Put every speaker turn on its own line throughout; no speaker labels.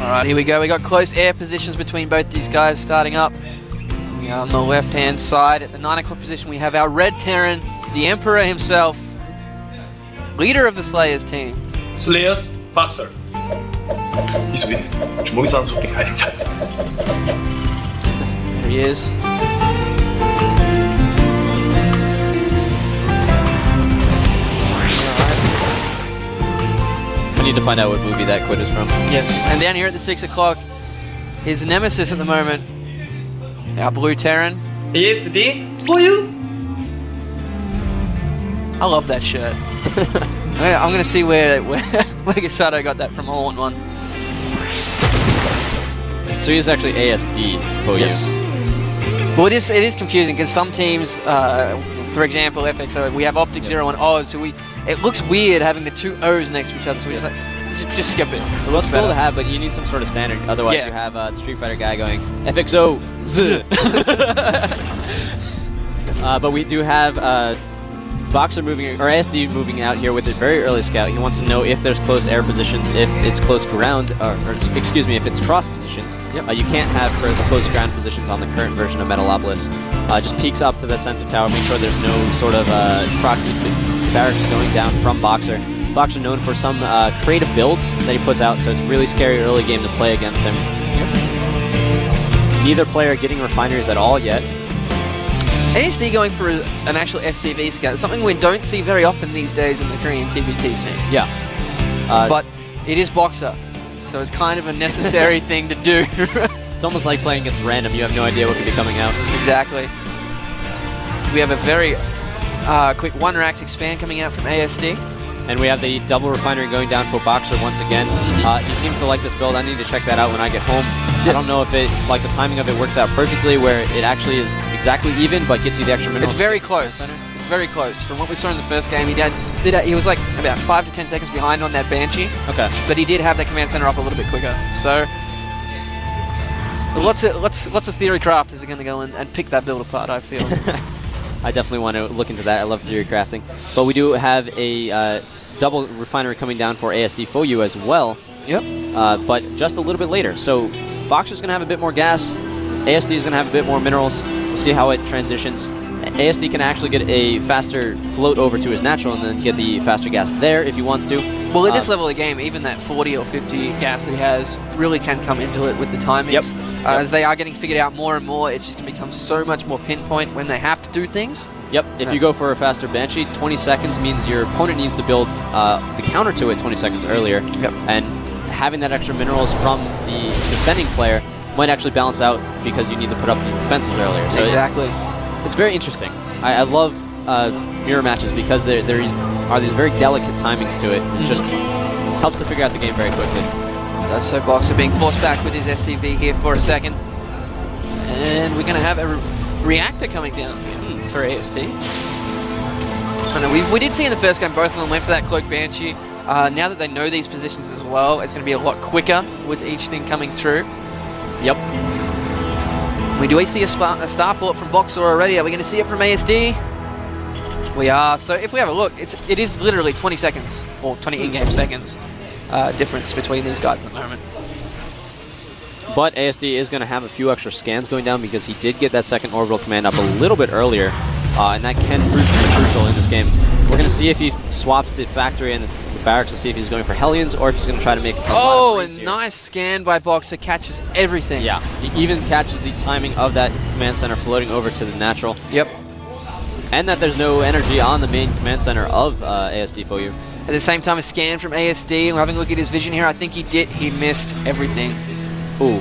Alright, here we go. We got close air positions between both these guys starting up. We are on the left-hand side. At the 9 o'clock position, we have our Red Terran, the Emperor himself, leader of the Slayers team.
Slayers, BoxeR. 이 소리는 주먹이 싸는 소리가 아닙니다.
There he is.
I need to find out what movie that quote is from.
Yes. And down here at the 6 o'clock, his nemesis at the moment, our Blue Terran.
ASD for you.
I love that shirt. I'm gonna see where Gasato got that from all in one.
So he's actually ASD for you.
Yes. Well, it is confusing because some teams, for example, FXO, we have Optic 0 and Oz, so it looks weird having the two O's next to each other, so we just skip it.
It looks cool to have, but you need some sort of standard. Otherwise, you have a Street Fighter guy going FXO Z. But we do have BoxeR moving, or ASD moving out here with a very early scout. He wants to know if there's close air positions, if it's close ground, or excuse me, if it's cross positions.
Yep.
You can't have for the close ground positions on the current version of Metalopolis. Just peeks up to the sensor tower, make sure there's no sort of proxy barracks going down from BoxeR. BoxeR known for some creative builds that he puts out, so it's really scary early game to play against him.
Yep.
Neither player getting refineries at all yet.
ASD going for an actual SCV scout, something we don't see very often these days in the Korean TVT scene.
Yeah.
But it is BoxeR, so it's kind of a necessary thing to do.
It's almost like playing against random. You have no idea what could be coming out.
Exactly. We have a very quick 1 racks expand coming out from ASD.
And we have the double refinery going down for BoxeR once again. He seems to like this build. I need to check that out when I get home. Yes. I don't know if it, like the timing of it works out perfectly where it actually is exactly even but gets you the extra minerals.
It's very close. It's very close. From what we saw in the first game, he was like about 5 to 10 seconds behind on that Banshee.
Okay.
But he did have that command center up a little bit quicker. So lots of theory crafters are going to go in and pick that build apart, I feel.
I definitely want to look into that. I love theory crafting. But we do have a double refinery coming down for ASD Foyu as well.
Yep.
But just a little bit later. So BoxeR's going to have a bit more gas. ASD is going to have a bit more minerals. We'll see how it transitions. ASD can actually get a faster float over to his natural and then get the faster gas there if he wants to.
Well, at this level of the game, even that 40 or 50 gas that he has really can come into it with the timings.
Yep.
As they are getting figured out more and more, it's just going to become so much more pinpoint when they have to do things.
Yep, if you go for a faster Banshee, 20 seconds means your opponent needs to build the counter to it 20 seconds earlier.
Yep.
And having that extra minerals from the defending player might actually balance out because you need to put up the defenses earlier. So
exactly.
It's very interesting. I love mirror matches because there are these very delicate timings to it. It just helps to figure out the game very quickly.
That's so BoxeR being forced back with his SCV here for a second. And we're going to have a reactor coming down for ASD. I know, we did see in the first game both of them went for that Cloak Banshee. Now that they know these positions as well, it's going to be a lot quicker with each thing coming through.
Yep.
We do see a starport from BoxeR already. Are we going to see it from ASD? We are. So if we have a look, it is literally 20 seconds, or 20 in-game seconds difference between these guys at the moment.
But ASD is going to have a few extra scans going down because he did get that second orbital command up a little bit earlier, and that can prove to be crucial in this game. We're going to see if he swaps the factory and the barracks to see if he's going for Hellions or if he's going to try to make a
nice scan by BoxeR, catches everything.
Yeah, he even catches the timing of that command center floating over to the natural.
Yep.
And that there's no energy on the main command center of ASD for you.
At the same time, a scan from ASD. We're having a look at his vision here. I think he missed everything.
Ooh.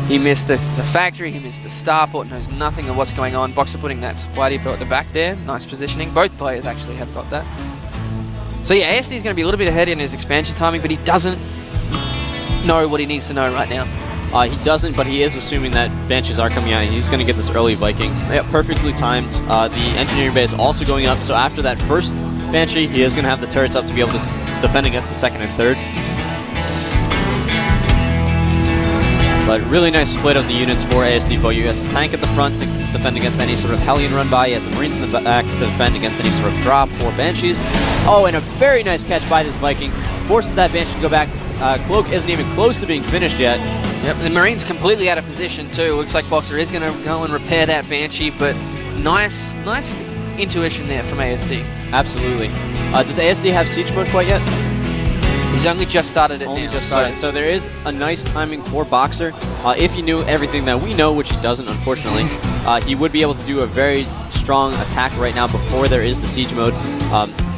He missed the factory, he missed the starport, knows nothing of what's going on. BoxeR putting that supply depot at the back there. Nice positioning. Both players actually have got that. So yeah, ASD is going to be a little bit ahead in his expansion timing, but he doesn't know what he needs to know right now.
He doesn't, but he is assuming that Banshees are coming out, and he's going to get this early Viking. Yep, perfectly timed. The engineering base also going up, so after that first Banshee, he is going to have the turrets up to be able to defend against the second and third. But really nice split of the units for ASD Foyu. He has the tank at the front to defend against any sort of Hellion run by. He has the Marines in the back to defend against any sort of drop or Banshees. Oh, and a very nice catch by this Viking. Forces that Banshee to go back, Cloak isn't even close to being finished yet.
Yep, the Marine's completely out of position too. Looks like BoxeR is going to go and repair that Banshee, but nice intuition there from ASD.
Absolutely. Does ASD have Siege mode quite yet?
He's only just started it
Only
now.
just started. So there is a nice timing for BoxeR. If he knew everything that we know, which he doesn't, unfortunately, he would be able to do a very strong attack right now before there is the Siege mode.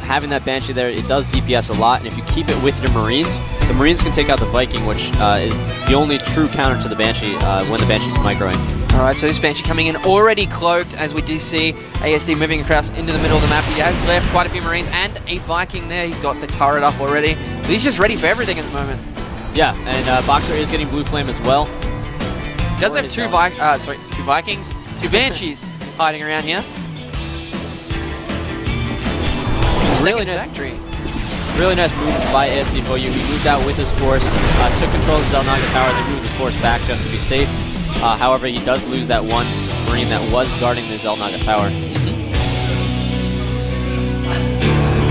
Having that Banshee there, it does DPS a lot, and if you keep it with your Marines, the Marines can take out the Viking, which is the only true counter to the Banshee when the Banshee's microing.
Alright, so this Banshee coming in already cloaked, as we do see ASD moving across into the middle of the map. He has left quite a few Marines and a Viking there. He's got the turret up already, so he's just ready for everything at the moment.
Yeah, and BoxeR is getting Blue Flame as well.
He does have two Vikings, two Banshees hiding around here.
Really
Second
nice,
factory.
really nice move by ASD for you. He moved out with his force, took control of the Zelnaga Tower, then moved his force back just to be safe. However, he does lose that one Marine that was guarding the Zelnaga Tower.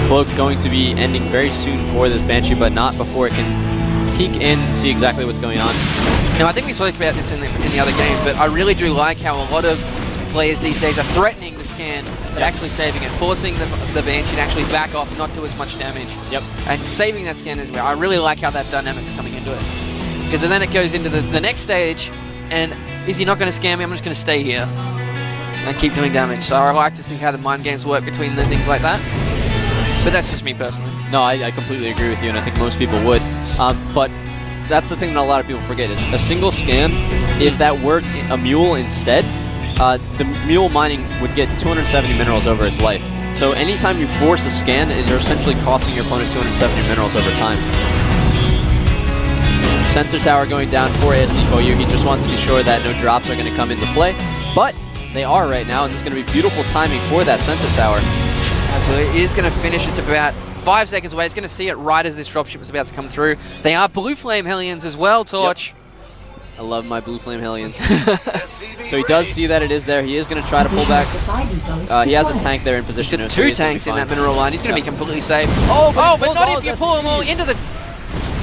Cloak going to be ending very soon for this Banshee, but not before it can peek in and see exactly what's going on.
Now, I think we talked about this in the other game, but I really do like how a lot of players these days are threatening the scan, but actually saving it, forcing the Banshee to actually back off and not do as much damage.
Yep.
And saving that scan as well. I really like how that dynamic's coming into it. Because then it goes into the next stage, and is he not going to scam me? I'm just going to stay here and keep doing damage. So I like to see how the mind games work between the things like that. But that's just me personally.
No, I completely agree with you, and I think most people would. But that's the thing that a lot of people forget, is a single scan, if that were a mule instead, the mule mining would get 270 minerals over its life. So anytime you force a scan, you're essentially costing your opponent 270 minerals over time. Sensor tower going down for ASD Koyu. He just wants to be sure that no drops are going to come into play. But they are right now, and this is going to be beautiful timing for that sensor tower.
Absolutely. It is going to finish. It's about 5 seconds away. It's going to see it right as this dropship is about to come through. They are Blue Flame Hellions as well, Torch.
Yep. I love my Blue Flame Hellions. So he does see that it is there. He is going to try to pull back. He has a tank there in position.
He's got two tanks in that mineral line. He's going to be completely safe. Oh, but not if you pull them all into the...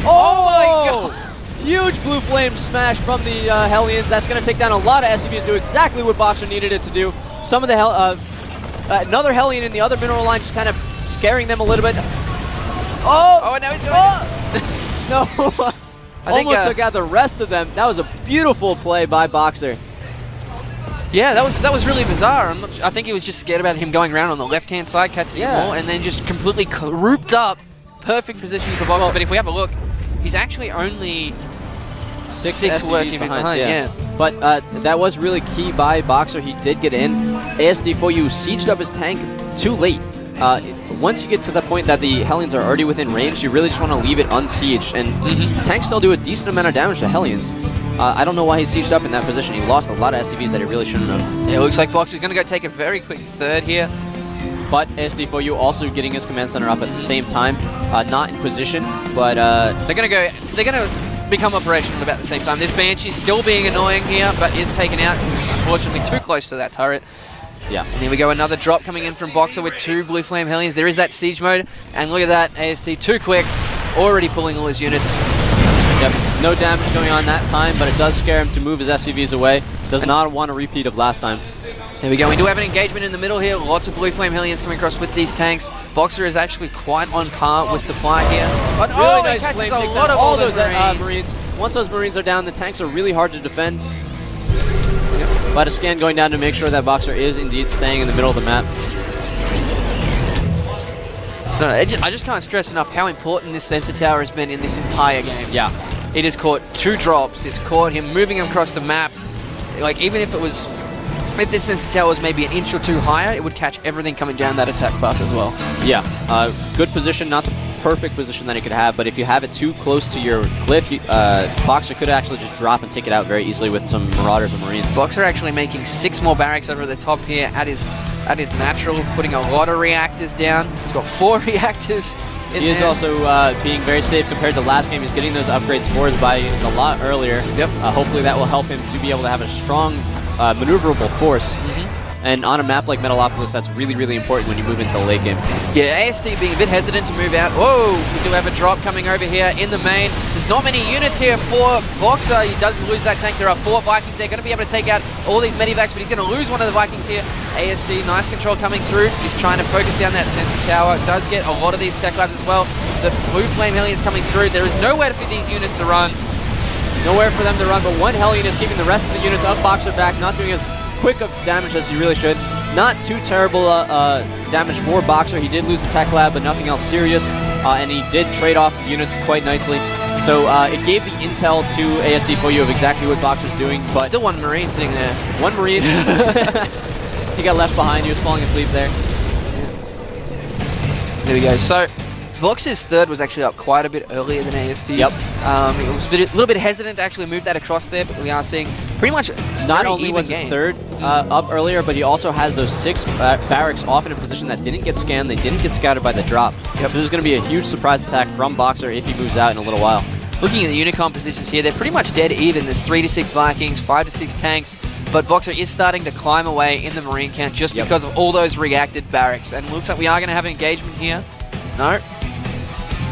Oh my god!
Huge Blue Flame smash from the Hellions. That's going to take down a lot of SCVs, do exactly what BoxeR needed it to do. Some of the another Hellion in the other mineral line just kind of scaring them a little bit.
Oh, now he's doing
No. Almost took out the rest of them. That was a beautiful play by BoxeR.
Yeah, that was really bizarre. I think he was just scared about him going around on the left-hand side, catching it more, and then just completely grouped up. Perfect position for BoxeR. But if we have a look, he's actually only six working behind. Yeah.
But that was really key by BoxeR. He did get in. ASD for you sieged up his tank too late. Once you get to the point that the Hellions are already within range, you really just want to leave it unsieged. And tanks still do a decent amount of damage to Hellions. I don't know why he sieged up in that position. He lost a lot of SCVs that he really shouldn't have.
Yeah, it looks like BoxeR's going to go take a very quick third here.
But ASD4U also getting his command center up at the same time. Not in position, but
they're going to become operational at about the same time. This Banshee still being annoying here, but is taken out. Unfortunately, too close to that turret.
Yeah.
And here we go, another drop coming in from BoxeR with two Blue Flame Hellions. There is that siege mode, and look at that, ASD too quick, already pulling all his units.
Yep, no damage going on that time, but it does scare him to move his SCVs away. Does not want a repeat of last time.
There we go, we do have an engagement in the middle here. Lots of Blue Flame Hellions coming across with these tanks. BoxeR is actually quite on par with supply here. But
really nice flame
a
takes
lot
down
of
all those
Marines.
Marines. Once those Marines are down, the tanks are really hard to defend. But a scan going down to make sure that BoxeR is indeed staying in the middle of the map.
No, I just can't stress enough how important this sensor tower has been in this entire game.
Yeah.
It has caught two drops. It's caught him moving across the map. Like, even if this sensor tower was maybe an inch or two higher, it would catch everything coming down that attack path as well.
Yeah. Good position, not the perfect position that he could have, but if you have it too close to your cliff, BoxeR could actually just drop and take it out very easily with some Marauders or Marines.
BoxeR actually making 6 more barracks over the top here at his natural, putting a lot of reactors down. He's got 4 reactors in there.
He is also being very safe compared to last game. He's getting those upgrades for his bio units a lot earlier.
Yep.
Hopefully that will help him to be able to have a strong maneuverable force. And on a map like Metalopolis, that's really, really important when you move into the late game.
Yeah, ASD being a bit hesitant to move out. Whoa, we do have a drop coming over here in the main. Does not many units here for BoxeR. He does lose that tank. There are 4 Vikings. They're going to be able to take out all these medivacs, but he's going to lose one of the Vikings here. ASD, nice control coming through. He's trying to focus down that sensor tower. Does get a lot of these tech labs as well. The blue flame Hellions coming through. There is nowhere for these units to run.
Nowhere for them to run, but one Hellion is keeping the rest of the units of BoxeR back, not doing as quick of damage as he really should. Not too terrible damage for BoxeR. He did lose the tech lab, but nothing else serious, and he did trade off the units quite nicely. So it gave the intel to ASD for you of exactly what BoxeR's doing, but
still one Marine sitting there.
One Marine. He got left behind. He was falling asleep there.
There we go. So BoxeR's third was actually up quite a bit earlier than ASD's.
Yep.
It was a little bit hesitant to actually move that across there, but we are seeing pretty much
not only was his third up earlier, but he also has those 6 barracks off in a position that didn't get scanned. They didn't get scouted by the drop. Yep. So this is going to be a huge surprise attack from BoxeR if he moves out in a little while.
Looking at the unit compositions here, they're pretty much dead even. There's 3 to 6 Vikings, 5 to 6 tanks, but BoxeR is starting to climb away in the Marine count just because of all those reacted barracks. And it looks like we are going to have an engagement here. No.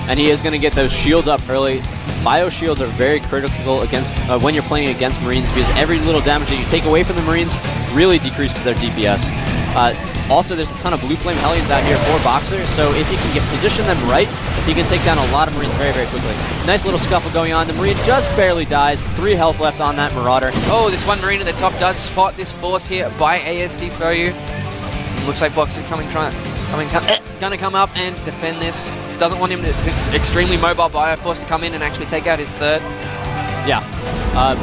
And he is going to get those shields up early. Bio shields are very critical against when you're playing against Marines, because every little damage that you take away from the Marines really decreases their DPS. Also, there's a ton of blue flame Hellions out here for BoxeR, so if you can position them right, he can take down a lot of Marines very, very quickly. Nice little scuffle going on. The Marine just barely dies. 3 health left on that Marauder.
Oh, this one Marine at the top does spot this force here by ASD for you. Looks like BoxeR gonna come up and defend this. Doesn't want him to, it's extremely mobile Bioforce to come in and actually take out his third.
Yeah.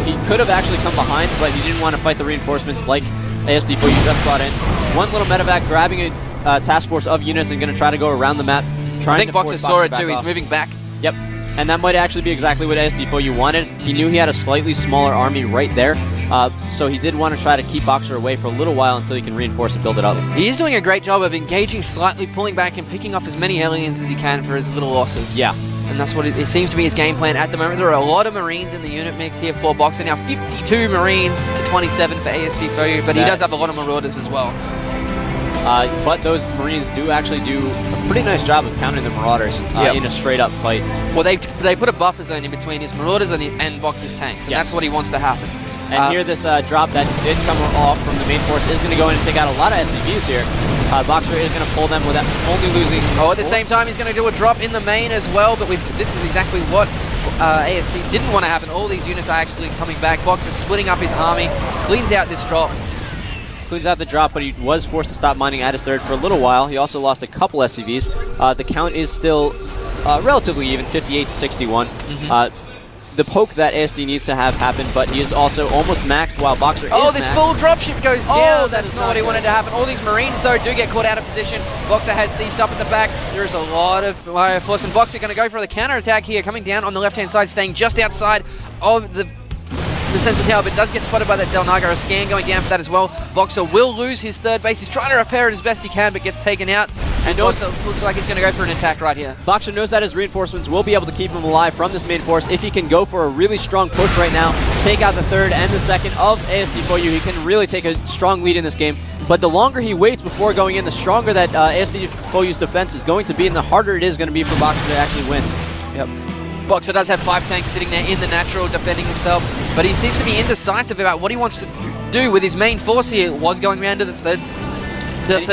He could have actually come behind, but he didn't want to fight the reinforcements like ASD for you just brought in. One little medevac grabbing a task force of units and going to try to go around the map.
I think BoxeR saw it too. He's moving back.
Yep. And that might actually be exactly what ASD for you wanted. He knew he had a slightly smaller army right there. So he did want to try to keep BoxeR away for a little while until he can reinforce and build it up.
He is doing a great job of engaging slightly, pulling back and picking off as many Hellions as he can for his little losses.
Yeah.
And that's what it seems to be his game plan at the moment. There are a lot of Marines in the unit mix here for BoxeR. Now 52 Marines to 27 for ASD Foyu, but he does have a lot of Marauders as well.
But those Marines do actually do a pretty nice job of countering the Marauders in a straight-up fight.
Well, they put a buffer zone in between his Marauders and BoxeR's tanks, and that's what he wants to happen.
And here, this drop that did come off from the main force is going to go in and take out a lot of SCVs here. BoxeR is going to pull them without only losing.
Oh, at the same time, he's going to do a drop in the main as well, but this is exactly what ASD didn't want to happen. All these units are actually coming back. BoxeR splitting up his army, cleans out this drop.
Cleans out the drop, but he was forced to stop mining at his third for a little while. He also lost a couple SCVs. The count is still relatively even, 58 to 61. The poke that ASD needs to have happen, but he is also almost maxed while BoxeR is
this
maxed.
full dropship goes down. That's
is
not what he wanted to happen. All these Marines, though, do get caught out of position. BoxeR has sieged up at the back. There is a lot of force, and BoxeR going to go for the counter-attack here, coming down on the left-hand side, staying just outside of the sensor tower, but does get spotted by that Zelnaga. A scan going down for that as well. BoxeR will lose his third base. He's trying to repair it as best he can, but gets taken out. And BoxeR looks like he's going to go for an attack right here.
BoxeR knows that his reinforcements will be able to keep him alive from this main force if he can go for a really strong push right now, take out the third and the second of ASD Foyu. He can really take a strong lead in this game. But the longer he waits before going in, the stronger that ASD Foyu's defense is going to be, and the harder it is going to be for BoxeR to actually win.
Yep. BoxeR does have 5 tanks sitting there in the natural defending himself, but he seems to be indecisive about what he wants to do with his main force here. Was going around to the third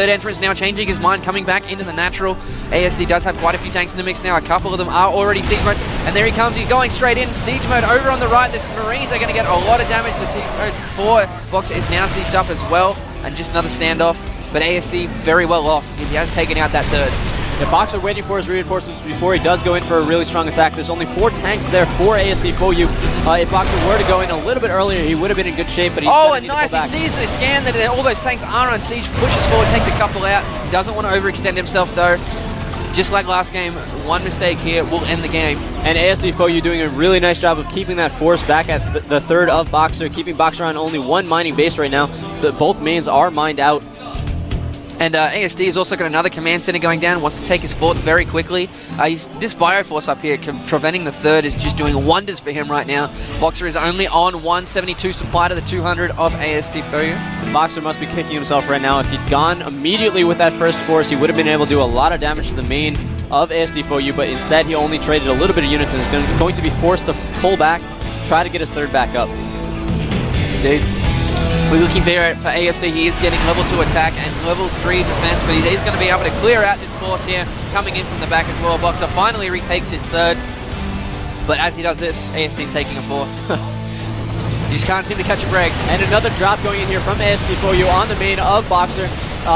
entrance, now changing his mind, coming back into the natural. ASD does have quite a few tanks in the mix now. A couple of them are already siege mode, and there he comes. He's going straight in. Siege mode over on the right. The Marines are going to get a lot of damage. The siege mode for BoxeR is now sieged up as well, and just another standoff. But ASD very well off because he has taken out that third.
Yeah, BoxeR waiting for his reinforcements before he does go in for a really strong attack. There's only 4 tanks there for ASD Foyu. If BoxeR were to go in a little bit earlier, he would have been in good shape, but he's
and nice. He sees the scan that all those tanks are on siege, pushes forward, takes a couple out. Doesn't want to overextend himself though. Just like last game, one mistake here will end the game.
And ASD Foyu doing a really nice job of keeping that force back at the third of BoxeR, keeping BoxeR on only 1 mining base right now. Both mains are mined out.
And ASD has also got another command center going down, wants to take his fort very quickly. This Bioforce up here, preventing the third, is just doing wonders for him right now. BoxeR is only on 172 supply to the 200 of ASD Foyu.
BoxeR must be kicking himself right now. If he'd gone immediately with that first force, he would have been able to do a lot of damage to the main of ASD4U, but instead he only traded a little bit of units and is going to be forced to pull back, try to get his third back up.
Indeed. We're looking there for ASD. He is getting level 2 attack and level 3 defense, but he's going to be able to clear out this force here, coming in from the back as well. BoxeR finally retakes his third, but as he does this, ASD's taking a fourth. You just can't seem to catch a break.
And another drop going in here from ASD4U on the main of BoxeR.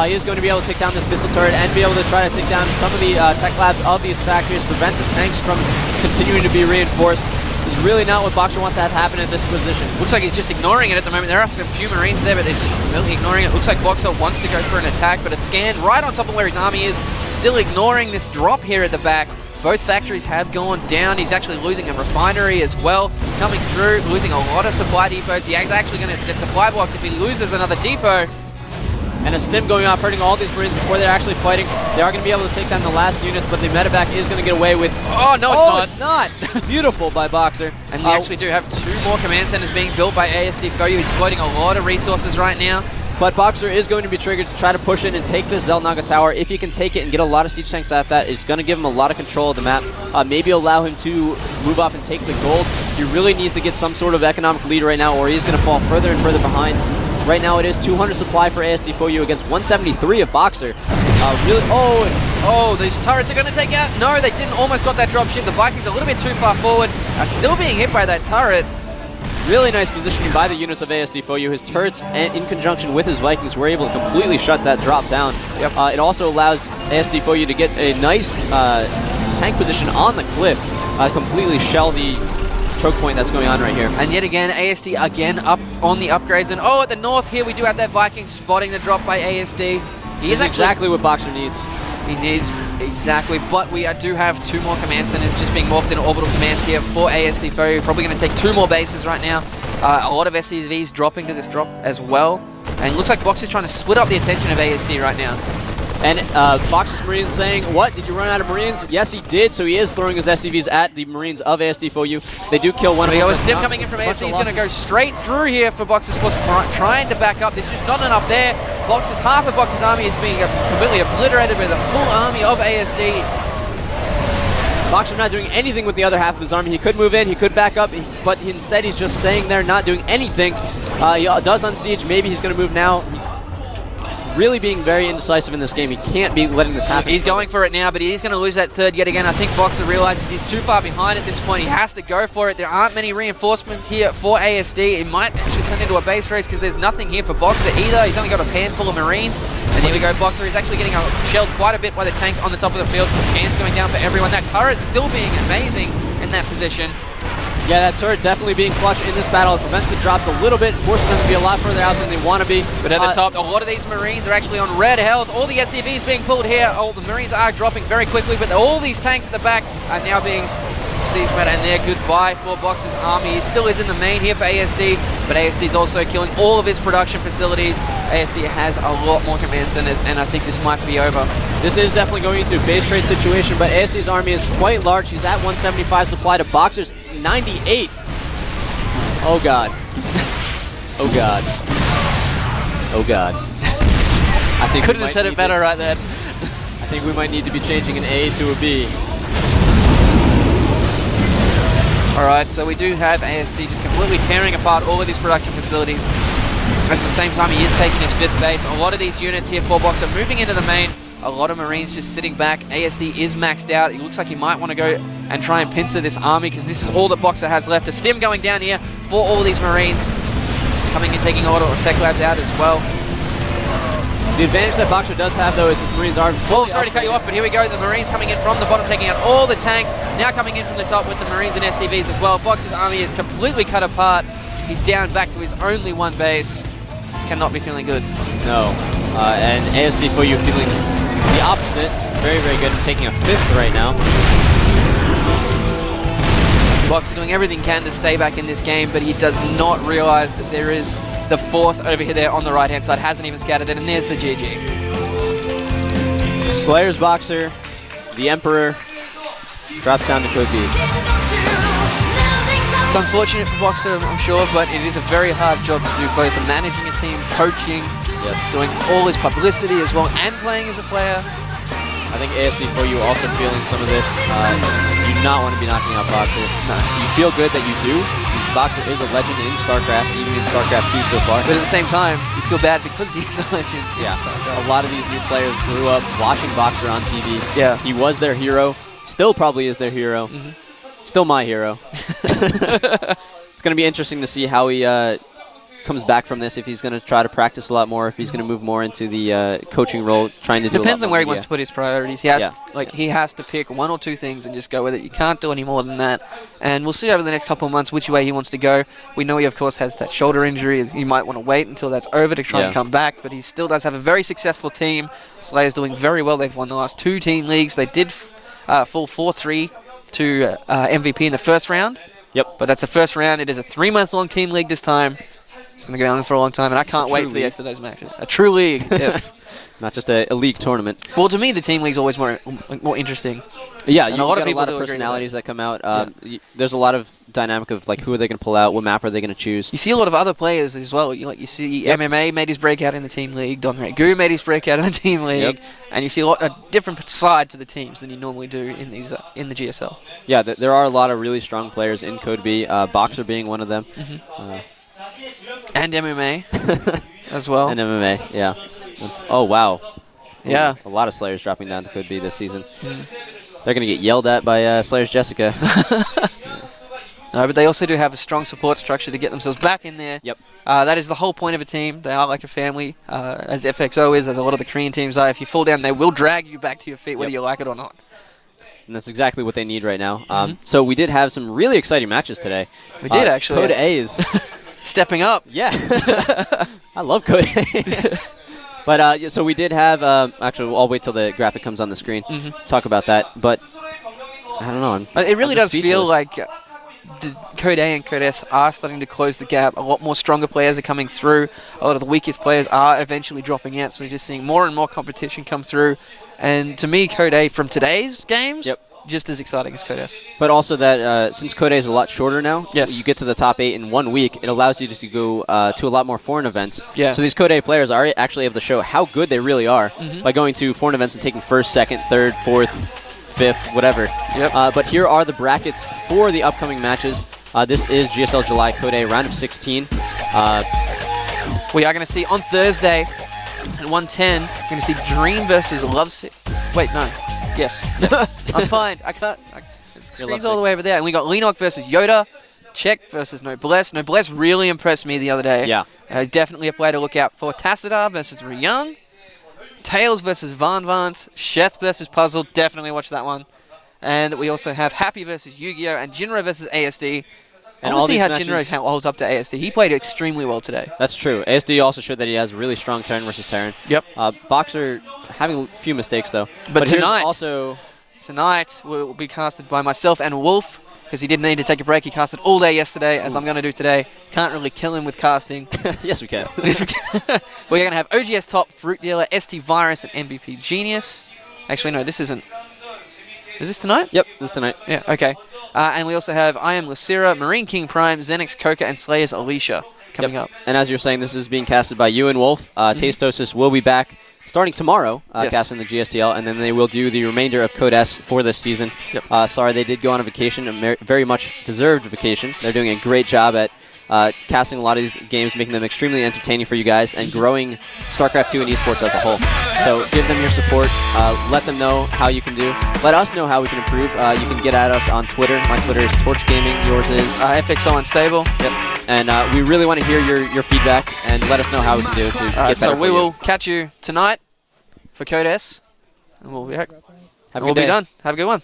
He is going to be able to take down this missile turret and be able to try to take down some of the tech labs of these factories, prevent the tanks from continuing to be reinforced. It's really not what BoxeR wants to have happen at this position.
Looks like he's just ignoring it at the moment. There are some few Marines there, but they're just completely ignoring it. Looks like BoxeR wants to go for an attack, but a scan right on top of where his army is, still ignoring this drop here at the back. Both factories have gone down. He's actually losing a refinery as well. Coming through, losing a lot of supply depots. He is actually going to get supply blocked if he loses another depot.
And a stim going off, hurting all these Marines before they're actually fighting. They are going to be able to take down the last units, but the medevac is going to get away with...
Oh, no, it's not.
It's not. Beautiful by BoxeR.
And we actually do have 2 more command centers being built by ASD4U. He's floating a lot of resources right now.
But BoxeR is going to be triggered to try to push in and take this Zelnaga tower. If he can take it and get a lot of siege tanks at that, it's going to give him a lot of control of the map. Maybe allow him to move up and take the gold. He really needs to get some sort of economic lead right now, or he's going to fall further and further behind. Right now it is 200 supply for ASD4U against 173 of BoxeR.
These turrets are going to take out. No, they didn't. Almost got that drop ship. The Vikings a little bit too far forward. Are still being hit by that turret.
Really nice positioning by the units of ASD4U. His turrets, and in conjunction with his Vikings, were able to completely shut that drop down.
Yep.
It also allows ASD4U to get a nice tank position on the cliff, completely shell the choke point that's going on right here.
And yet again, ASD again up on the upgrades. And at the north here, we do have that Viking spotting the drop by ASD.
He is exactly what BoxeR needs.
He needs, exactly. But we do have 2 more command centers just being morphed into orbital commands here for ASD4U. Probably going to take 2 more bases right now. A lot of SCVs dropping to this drop as well. And it looks like BoxeR's trying to split up the attention of ASD right now.
And BoxeR's Marines saying, what, did you run out of Marines? Yes, he did, so he is throwing his SCVs at the Marines of ASD4U. They do kill one of them.
A stim coming in from ASD. He's going to go straight through here for BoxeR's force, trying to back up. There's just not enough there. Half of BoxeR's army is being completely obliterated by the full army of ASD.
BoxeR not doing anything with the other half of his army. He could move in, he could back up, but instead he's just staying there, not doing anything. He does unsiege. Maybe he's going to move now. Really being very indecisive in this game. He can't be letting this happen.
He's going for it now, but he is going to lose that third yet again. I think BoxeR realizes he's too far behind at this point. He has to go for it. There aren't many reinforcements here for ASD. It might actually turn into a base race because there's nothing here for BoxeR either. He's only got a handful of Marines. And here we go. BoxeR is actually getting shelled quite a bit by the tanks on the top of the field. The scans going down for everyone. That turret still being amazing in that position.
Yeah, that turret definitely being clutch in this battle. It prevents the drops a little bit, forcing them to be a lot further out than they want to be.
But at the top, a lot of these Marines are actually on red health. All the SCVs being pulled here. Oh, the Marines are dropping very quickly, but all these tanks at the back are now being siege met, and they're goodbye for BoxeR's army. He still is in the main here for ASD, but ASD is also killing all of his production facilities. ASD has a lot more command centers, and I think this might be over.
This is definitely going into a base trade situation, but ASD's army is quite large. He's at 175 supply to BoxeR's 98. Oh god. Oh god. Oh god. I think
couldn't have said it better right there.
I think we might need to be changing an A to a B.
Alright, so we do have ASD just completely tearing apart all of these production facilities. At the same time, he is taking his 5th base. A lot of these units here for BoxeR moving into the main. A lot of Marines just sitting back. ASD is maxed out. It looks like he might want to go and try and pincer this army because this is all that BoxeR has left. A stim going down here for all these Marines. Coming and taking a lot of tech labs out as well.
The advantage that BoxeR does have, though, is his Marines are fully
sorry to cut you off, but here we go. The Marines coming in from the bottom, taking out all the tanks. Now coming in from the top with the Marines and SCVs as well. BoxeR's army is completely cut apart. He's down back to his only 1 base. This cannot be feeling good.
No. And ASD4U feeling the opposite. Very, very good and taking a 5th right now.
BoxeR doing everything he can to stay back in this game, but he does not realize that there is the 4th over here there on the right-hand side. Hasn't even scattered it, and there's the GG.
Slayer's BoxeR, the Emperor, drops down to Cookie.
It's unfortunate for BoxeR, I'm sure, but it is a very hard job to do, both managing a team, coaching,
yes,
doing all his publicity as well, and playing as a player.
I think ASD for you also feeling some of this. You do not want to be knocking out BoxeR.
No.
You feel good that you do, because BoxeR is a legend in StarCraft, even in StarCraft 2 so far.
But at the same time, you feel bad because he's a legend.
Yeah, a lot of these new players grew up watching BoxeR on TV.
Yeah.
He was their hero, still probably is their hero, still my hero. It's going to be interesting to see how he comes back from this, if he's going to try to practice a lot more, if he's going to move more into the coaching role, trying to do
Depends
a lot
on
more
where he
media.
wants to put his priorities. He has he has to pick one or two things and just go with it. You can't do any more than that. And we'll see over the next couple of months which way he wants to go. We know he, of course, has that shoulder injury. He might want to wait until that's over to try and come back, but he still does have a very successful team. Slayer's doing very well. They've won the last 2 team leagues. They did fall 4-3 to MVP in the first round.
Yep.
But that's the first round. It is a 3-month-long team league this time. It's going to go on for a long time, and I can't wait for the rest of those matches. A true league, yes.
Not just a league tournament.
Well, to me, the team league's always more interesting.
Yeah,
and
you
a lot
got
of people
a lot of personalities that come out. There's a lot of dynamic of like who are they going to pull out, what map are they going to choose.
You see a lot of other players as well. You see MMA made his breakout in the team league. Don Regu made his breakout in the team league, and you see a different side to the teams than you normally do in these in the GSL.
Yeah, there are a lot of really strong players in Code B. BoxeR being one of them.
And MMA as well.
And MMA, yeah. Oh, wow.
Yeah.
A lot of Slayers dropping down to Code B this season. They're going to get yelled at by Slayers Jessica.
No, but they also do have a strong support structure to get themselves back in there.
Yep.
That is the whole point of a team. They are like a family, as FXO is, as a lot of the Korean teams are. If you fall down, they will drag you back to your feet, whether you like it or not.
And that's exactly what they need right now. So we did have some really exciting matches today.
We did, actually.
Code A is...
stepping up.
Yeah. I love Code A. But, so we did have... actually, I'll wait till the graphic comes on the screen. Talk about that. But, I don't know.
It really does
speechless.
feel like the Code A and Code S are starting to close the gap. A lot more stronger players are coming through. A lot of the weakest players are eventually dropping out. So we're just seeing more and more competition come through. And to me, Code A from today's games... just as exciting as Code S.
But also that since Code A is a lot shorter now,
yes,
you get to the top 8 in 1 week, it allows you to go to a lot more foreign events.
Yeah.
So these Code A players are actually able to show how good they really are by going to foreign events and taking 1st, 2nd, 3rd, 4th, 5th, whatever.
Yep.
But here are the brackets for the upcoming matches. This is GSL July Code A round of 16.
We are going to see on Thursday at 1:10, we're going to see Dream versus Lovesick. Wait, no. Yes. I'm fine. I can't. The screen's all the way over there. And we got Lenok versus Yoda. Czech versus Noblesse. Noblesse really impressed me the other day.
Yeah.
Definitely a player to look out for. Tassadar versus Ryung. Tails versus Vanvant. Sheth versus Puzzle. Definitely watch that one. And we also have Happy versus Yu-Gi-Oh! And Jinro versus ASD. And I want to see how Jinro holds up to ASD. He played extremely well today.
That's true. ASD also showed that he has really strong Terran versus Terran.
Yep.
BoxeR having a few mistakes, though.
But
tonight
will be casted by myself and Wolf, because he didn't need to take a break. He casted all day yesterday, as I'm going to do today. Can't really kill him with casting.
Yes, we can.
Yes, we can. We're going to have OGS Top, Fruit Dealer, ST Virus, and MVP Genius. Actually, no, this isn't. Is this tonight?
Yep, this is tonight.
Yeah, okay. And we also have I Am Lucira, Marine King Prime, Xenix Coca, and Slayers Alicia coming up.
And as you're saying, this is being casted by you and Wolf. Tastosis will be back starting tomorrow, casting the GSTL, and then they will do the remainder of Code S for this season.
Yep.
Sorry, they did go on a vacation, a very much deserved vacation. They're doing a great job at casting a lot of these games, making them extremely entertaining for you guys, and growing StarCraft 2 and esports as a whole. So give them your support. Let them know how you can do. Let us know how we can improve. You can get at us on Twitter. My Twitter is Torch Gaming. Yours is
FXO Unstable.
Yep. And we really want to hear your feedback and let us know how we can do it to get better.
So we will catch you tonight for Code S, and we'll be back.
We'll be
done. Have a good one.